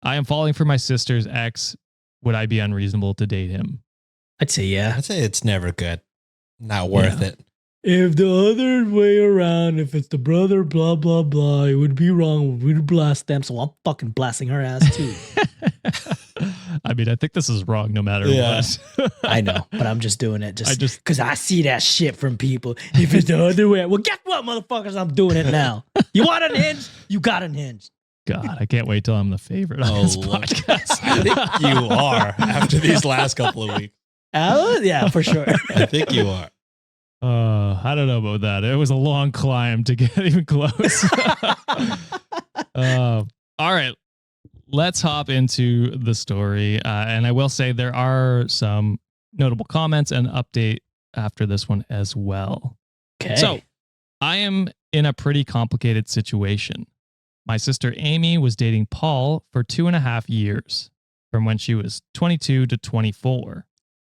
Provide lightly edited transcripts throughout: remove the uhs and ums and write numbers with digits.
I am falling for my sister's ex. Would I be unreasonable to date him? I'd say yeah. I'd say it's never good. Not worth it. If the other way around, if it's the brother, blah, blah, blah, it would be wrong. We'd blast them. So I'm fucking blasting her ass too. I mean, I think this is wrong no matter what. I know, but I'm just doing it just because I see that shit from people. If it's the other way, well, guess what, motherfuckers? I'm doing it now. You want unhinged? You got unhinged. God, I can't wait till I'm the favorite on this podcast. I think you are after these last couple of weeks. Yeah, for sure. I think you are. I don't know about that. It was a long climb to get even close. All right. Let's hop into the story. And I will say there are some notable comments and update after this one as well. Okay. So I am in a pretty complicated situation. My sister Amy was dating Paul for 2.5 years, from when she was 22 to 24.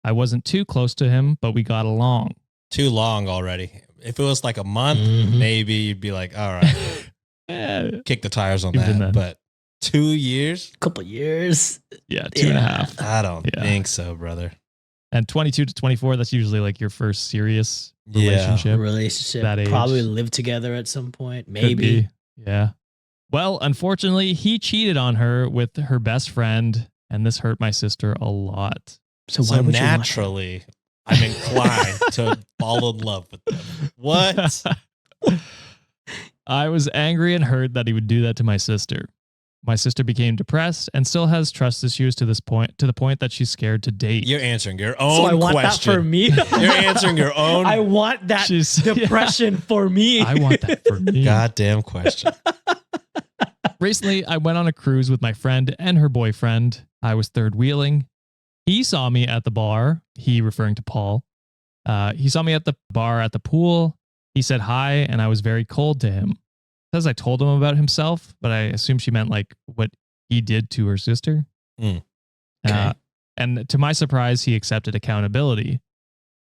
I wasn't too close to him, but we got along. Too long already. If it was like a month, maybe you'd be like, all right, kick the tires on that. But 2 years? Couple years. Yeah, 2.5. I don't think so, brother. And 22 to 24, that's usually like your first serious relationship. That age. Probably live together at some point. Maybe. Yeah. Well, unfortunately, he cheated on her with her best friend, and this hurt my sister a lot. So naturally, I'm inclined to fall in love with them. What? I was angry and hurt that he would do that to my sister. My sister became depressed and still has trust issues to the point that she's scared to date. You're answering your own question. So I want that for me. You're answering your own. I want that depression for me. I want that for me. Goddamn question. Recently, I went on a cruise with my friend and her boyfriend. I was third wheeling. He saw me at the bar. He referring to Paul. He saw me at the bar at the pool. He said hi, and I was very cold to him. Says I told him about himself, but I assume she meant like what he did to her sister. Okay. And to my surprise, he accepted accountability.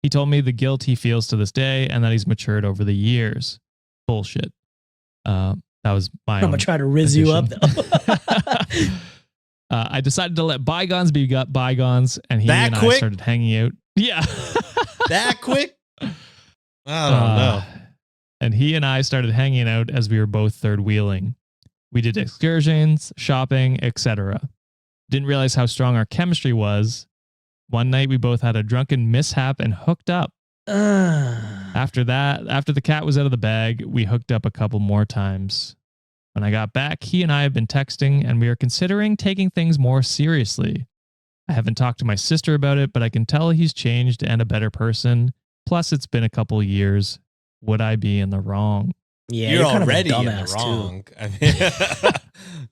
He told me the guilt he feels to this day and that he's matured over the years. Bullshit. That was my I'm going to try to rizz you up, though. I decided to let bygones be bygones, and he and I started hanging out. Yeah. That quick? I don't know. And he and I started hanging out as we were both third wheeling. We did excursions, shopping, etc. Didn't realize how strong our chemistry was. One night we both had a drunken mishap and hooked up. After the cat was out of the bag, we hooked up a couple more times. When I got back, he and I have been texting, and we are considering taking things more seriously. I haven't talked to my sister about it, but I can tell he's changed and a better person. Plus, it's been a couple years. Would I be in the wrong? Yeah, you're kind already of in the wrong. I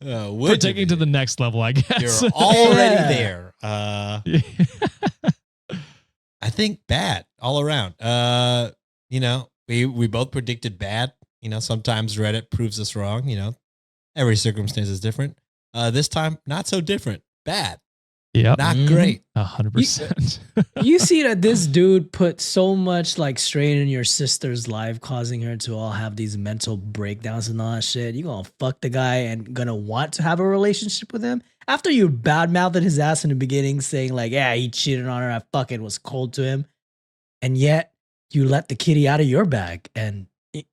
mean, we're taking to the next level, I guess. You're already there. I think bad all around. We both predicted bad. Sometimes Reddit proves us wrong. Every circumstance is different. This time, not so different. Bad. Yeah, not great. 100%. You see that this dude put so much like strain in your sister's life, causing her to all have these mental breakdowns and all that shit. You gonna fuck the guy and gonna want to have a relationship with him after you badmouthed his ass in the beginning, saying like, "Yeah, he cheated on her. I fucking was cold to him," and yet you let the kitty out of your bag and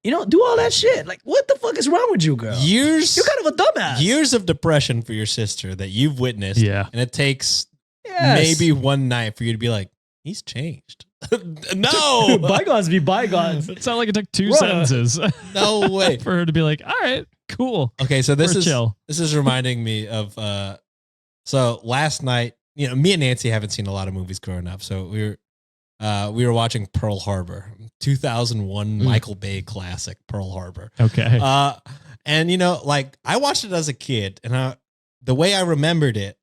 do all that shit. Like, what the fuck is wrong with you, girl? You're kind of a dumbass. Years of depression for your sister that you've witnessed. Yeah. And it takes maybe one night for you to be like, he's changed. No. Bygones be bygones. It sounded like it took 2 sentences. No way. For her to be like, all right, cool. Okay, so this chill. This is reminding me of so last night, me and Nancy haven't seen a lot of movies growing up. So we were watching Pearl Harbor, 2001 Michael Bay classic, Pearl Harbor. Okay. And I watched it as a kid, and the way I remembered it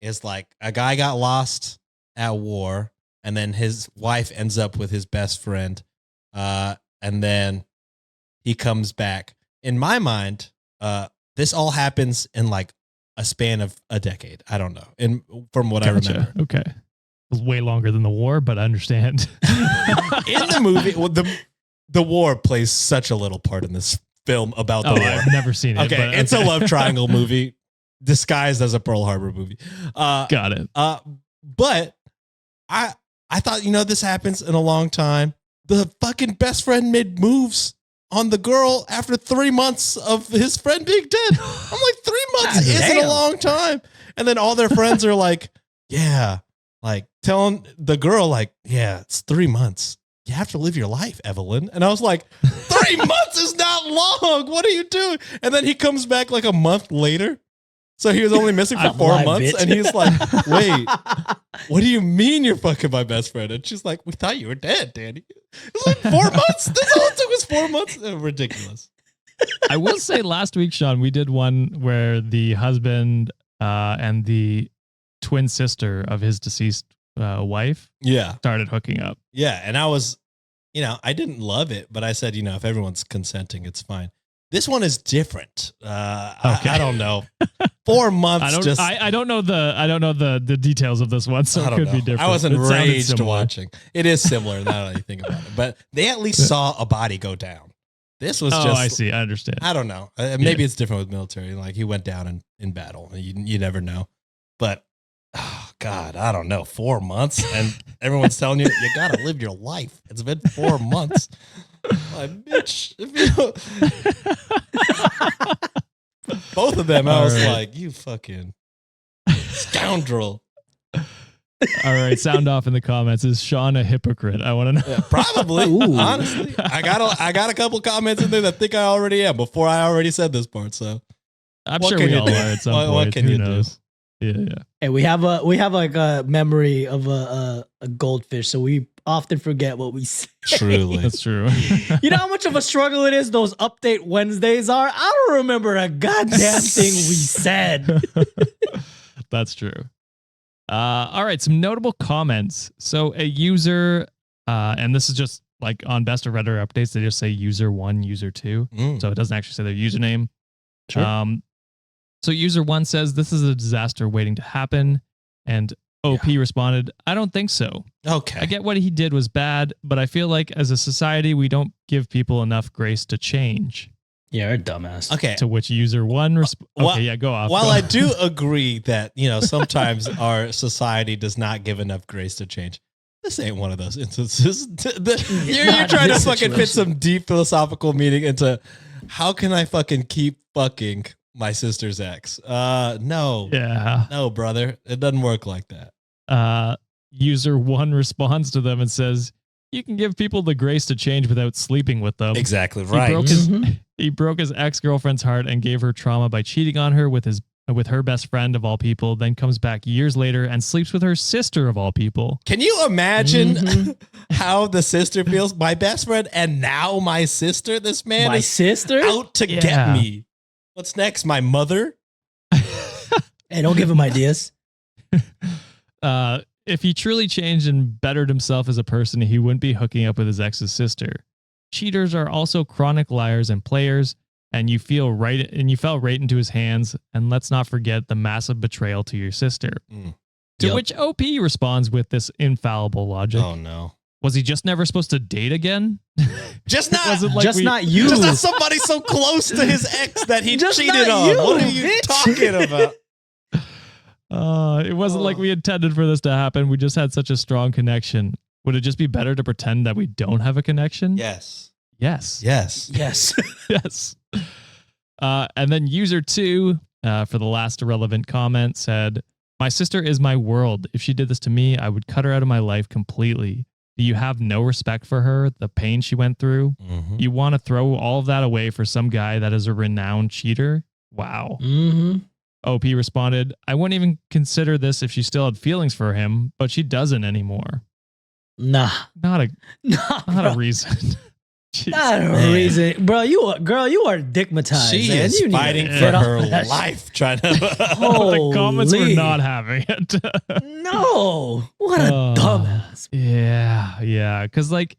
is like a guy got lost at war, and then his wife ends up with his best friend, and then he comes back. In my mind, this all happens in like a span of a decade. I don't know. From what I remember. Okay. It was way longer than the war, but I understand. In the movie, the war plays such a little part in this film about the war. I've never seen it. Okay, it's a love triangle movie. disguised as a Pearl Harbor movie. Got it. But I thought, this happens in a long time. The fucking best friend made moves on the girl after 3 months of his friend being dead. I'm like, 3 months God isn't damn. a long time. And then all their friends are like, yeah, like telling the girl, like, yeah, it's 3 months. You have to live your life, Evelyn. And I was like, 3 months is not long. What are you doing? And then he comes back like a month later. So he was only missing for 4 Lie, months. bitch. And he's like, wait, what do you mean you're fucking my best friend? And she's like, we thought you were dead, Danny. It's like 4 months. That's all it took was 4 months. Ridiculous. I will say last week, Sean, we did one where the husband and the twin sister of his deceased wife Yeah. started hooking up. Yeah. And I was, I didn't love it, but I said, if everyone's consenting, it's fine. This one is different. I don't know. 4 months. I don't know the details of this one, so I it don't could know. be different. I was It sounded enraged similar. watching. It is similar now that I think about it, but they at least saw a body go down. This was Oh, just. I see. I understand. I don't know. Maybe it's different with military. Like he went down in battle. You never know. But oh God, I don't know. 4 months, and everyone's telling you gotta live your life. It's been 4 months. Like, bitch, both of them. I was like, you fucking scoundrel. All right, sound off in the comments. Is Sean a hypocrite? I want to know. Yeah, probably. Ooh. Honestly, I got a couple comments in there that think I already am before I already said this part. So I'm What sure can we you all do? are at some What point. can Who you do? knows? Yeah. Hey, we have like a memory of a goldfish, so we often forget what we say. truly, That's true. You know how much of a struggle it is those update Wednesdays are? I don't remember a goddamn thing we said. That's true. All right, some notable comments. So a user, and this is just like on Best of Reddit updates, they just say user 1, user 2. So it doesn't actually say their username. Sure. So user 1 says, this is a disaster waiting to happen. And OP responded, I don't think so. okay. I get what he did was bad, but I feel like as a society, we don't give people enough grace to change. Yeah, you're a dumbass. Okay. To which user 1 Well- okay, yeah, go off. While go I off. do agree that, sometimes our society does not give enough grace to change, this ain't one of those instances. You're Not trying to this fucking fit situation. some deep philosophical meaning into how can I fucking keep fucking my sister's ex? No. Yeah. No, brother. It doesn't work like that. User 1 responds to them and says, you can give people the grace to change without sleeping with them. Exactly He broke his Mhm. he broke his ex-girlfriend's heart and gave her trauma by cheating on her with her best friend of all people, then comes back years later and sleeps with her sister of all people. Can you imagine Mhm. how the sister feels? My best friend and now my sister? This man My is sister? out to Yeah. get me. What's next? My mother? Hey, don't give him ideas. If he truly changed and bettered himself as a person, he wouldn't be hooking up with his ex's sister. Cheaters are also chronic liars and players, and you fell right into his hands. And let's not forget the massive betrayal to your sister. To Yep. which OP responds with this infallible logic. Oh, no. Was he just never supposed to date again? Just not. Was it like Just we- not you. Just not somebody so close to his ex that he Just cheated not on. you, What are you bitch. talking about? It wasn't like Oh. we intended for this to happen. We just had such a strong connection. Would it just be better to pretend that we don't have a connection? Yes. Yes. Yes. Yes. Yes. And then user 2, for the last irrelevant comment, said, my sister is my world. If she did this to me, I would cut her out of my life completely. Do you have no respect for her, the pain she went through? Mhm. You want to throw all of that away for some guy that is a renowned cheater? Wow. Mm-hmm. OP responded, I wouldn't even consider this if she still had feelings for him, but she doesn't anymore. Nah. Not a Bro. reason. Jeez. Not a Man. reason. Bro, you are digmatized. She man. is You need to fighting get for off her that life, trying to. The comments were Holy. not having it. shit. No. What a dumbass. Yeah. Because like,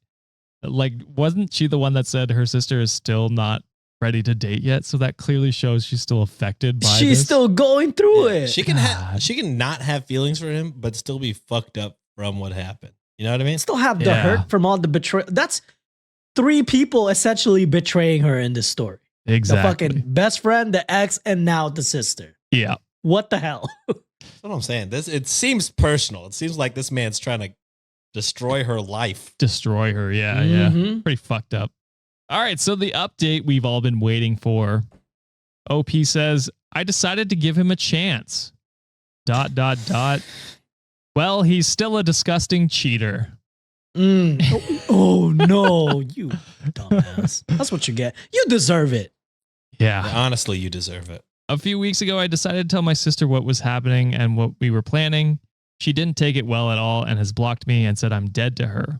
wasn't she the one that said her sister is still not ready to date yet? So that clearly shows she's still affected by She's this. still going through it. She can God. she can not have feelings for him, but still be fucked up from what happened. You know what I mean? still have the Yeah. hurt from all the betrayal. That's 3 people essentially betraying her in this story. Exactly. The fucking best friend, the ex, and now the sister. Yeah. What the hell? That's what I'm saying. It seems personal. It seems like this man's trying to destroy her life. Destroy her. Yeah, Mhm. yeah. Pretty fucked up. All right, so the update we've all been waiting for. OP says, I decided to give him a chance. ... Well, he's still a disgusting cheater. Oh no, you dumbass. That's what you get. You deserve it. Yeah. Honestly, you deserve it. A few weeks ago, I decided to tell my sister what was happening and what we were planning. She didn't take it well at all and has blocked me and said I'm dead to her.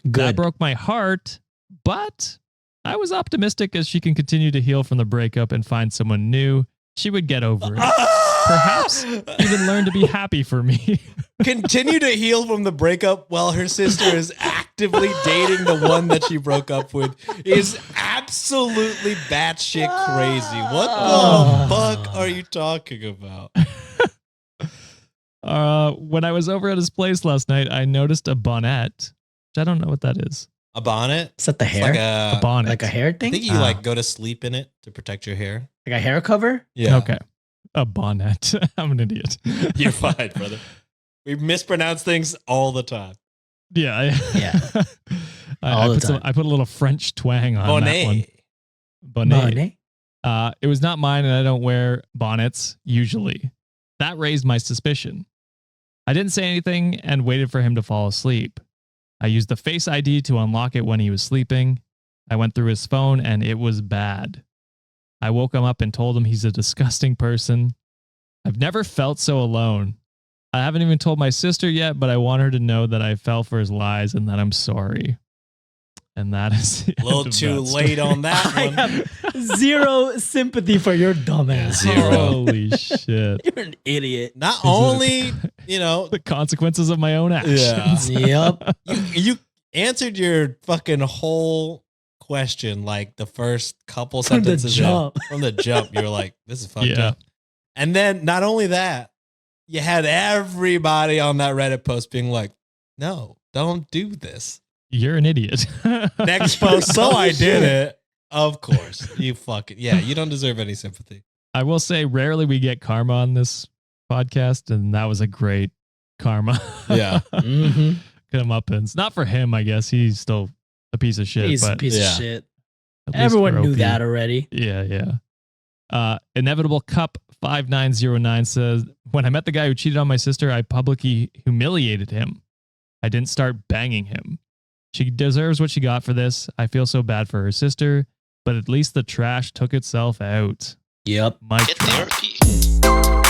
That Good. broke my heart, but I was optimistic as she can continue to heal from the breakup and find someone new. She would get over it. Perhaps even learn to be happy for me. Continue to heal from the breakup while her sister is actively dating the one that she broke up with is absolutely batshit crazy. What the fuck are you talking about? When I was over at his place last night, I noticed a bonnet, which I don't know what that is. A bonnet? Is that the It's hair? like A bonnet. Like a hair I thing? think you like go to sleep in it to protect your hair. Like a hair cover? Yeah. Okay. A bonnet. I'm an idiot. You're fine, brother. We mispronounce things all the time. Yeah. Yeah. All the time. I put a little French twang on that one. Bonnet. Bonnet. It was not mine, and I don't wear bonnets usually. That raised my suspicion. I didn't say anything and waited for him to fall asleep. I used the Face ID to unlock it when he was sleeping. I went through his phone, and it was bad. I woke him up and told him he's a disgusting person. I've never felt so alone. I haven't even told my sister yet, but I want her to know that I fell for his lies and that I'm sorry. And that is A little too late on that I one. have zero sympathy for your dumbass. Zero. Holy shit. You're an idiot. Not only, you know, The consequences of my own actions. Yep. you answered your fucking whole question like the first couple From the sentences in. jump. From the jump. You were like, this is fucked Yeah. up. And then not only that, you had everybody on that Reddit post being like, no, don't do this. You're an idiot. Next post, so I did it. Of course. You fucking, yeah, you don't deserve any sympathy. I will say, rarely we get karma on this podcast, and that was a great karma. Yeah. Mm-hmm. Comeuppance. Not for him, I guess. He's still a piece of shit. He's a but piece yeah. of shit. at least Everyone for knew OP. that already. Yeah, yeah. Inevitable Cup 5909 says, when I met the guy who cheated on my sister, I publicly humiliated him. I didn't start banging him. She deserves what she got for this. I feel so bad for her sister, but at least the trash took itself out. Yep. Mic Get drop. therapy.